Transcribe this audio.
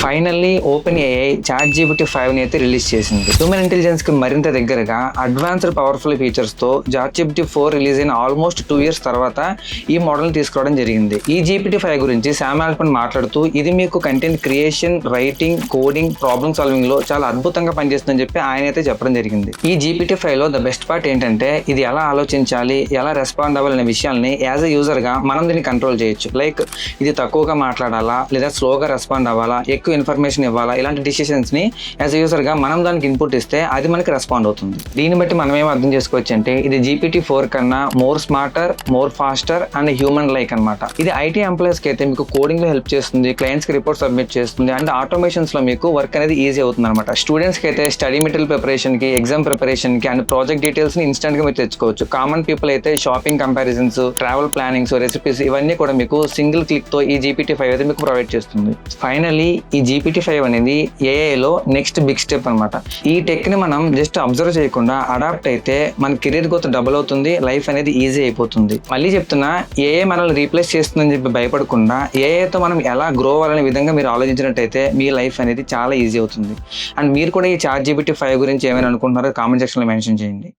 Finally OpenAI ChatGPT 5 అయితే release చేసింది. Human intelligence కి మరింత దగ్గరగా అడ్వాన్స్డ్ పవర్ఫుల్ ఫీచర్స్ తో చాట్ జీపీటీ 4 రిలీజ్ అయిన ఆల్మోస్ట్ 2 years తర్వాత ఈ మోడల్ తీసుకురావడం జరిగింది. ఈ జీపీటీ 5 గురించి శామ్ ఆల్ట్మన్ మాట్లాడుతూ ఇది మీకు content creation, writing, coding, problem solving లో చాలా అద్భుతంగా పనిచేస్తుందని చెప్పి ఆయన అయితే చెప్పడం జరిగింది. ఈ జీపీటీ 5 లో ద బెస్ట్ పార్ట్ ఏంటంటే ఇది ఎలా ఆలోచించాలి, ఎలా రెస్పాండ్ అవ్వాలనే విషయాల్ని యాజ్ ఎ యూజర్ గా మనం దీన్ని కంట్రోల్ చేయొచ్చు. లైక్ ఇది తక్కువగా మాట్లాడాలా, లేదా స్లోగా రెస్పాండ్ అవ్వాలా, ఎక్కువ ఇన్ఫర్మేషన్ ఇవ్వాలా, ఇలాంటి డిసిషన్స్ ని యాజ్ ఎ యూజర్ గా మనం దానికి ఇన్పుట్ ఇస్తే అది మనకి రెస్పాండ్ అవుతుంది. దీన్ని బట్టి మనం ఏం అర్థం చేసుకోవచ్చు అంటే ఇది జీపీటీ 4 కన్నా more smarter, more faster and human like అనమాట. ఇది ఐటీ ఎంప్లాయీస్ కి అయితే మీకు కోడింగ్ లో హెల్ప్ చేస్తుంది, క్లయింట్స్ కి రిపోర్ట్ సబ్మిట్ చేస్తుంది అండ్ ఆటోమేషన్స్ లో మీకు వర్క్ అనేది ఈజీ అవుతుంది అనమాట. స్టూడెంట్స్ కి అయితే స్టడీ మెటీరియల్ ప్రిపరేషన్ కి, ఎగ్జామ్ ప్రిపరేషన్ కి అండ్ ప్రాజెక్ట్ డీటెయిల్స్ ని ఇన్స్టెంట్ గా మీరు తెచ్చుకోవచ్చు. కామన్ పీపుల్ అయితే shopping comparisons, travel plannings, recipes ఇవన్నీ కూడా మీకు సింగిల్ క్లిక్ తో ఈ జీపీటీ 5 అయితే మీకు ప్రొవైడ్ చేస్తుంది. ఫైనలీ ఈ జీపీటీ 5 అనేది ఏఐ లో నెక్స్ట్ బిగ్ స్టెప్ అనమాట. ఈ టెక్ ని మనం జస్ట్ అబ్జర్వ్ చేయకుండా అడాప్ట్ అయితే మన కెరీర్ గ్రోత్ డబుల్ అవుతుంది, లైఫ్ అనేది ఈజీ అయిపోతుంది. మళ్ళీ చెప్తున్నా, ఏఐ మనల్ని రీప్లేస్ చేస్తుందని చెప్పి భయపడకుండా ఏఐతో మనం ఎలా గ్రో అవ్వాలనే విధంగా మీరు ఆలోచించినట్టయితే మీ లైఫ్ అనేది చాలా ఈజీ అవుతుంది. అండ్ మీరు కూడా ఈ చాట్ జీపీటీ 5 గురించి ఏమైనా అనుకుంటున్నారో కామెంట్ సెక్షన్ లో మెన్షన్ చేయండి.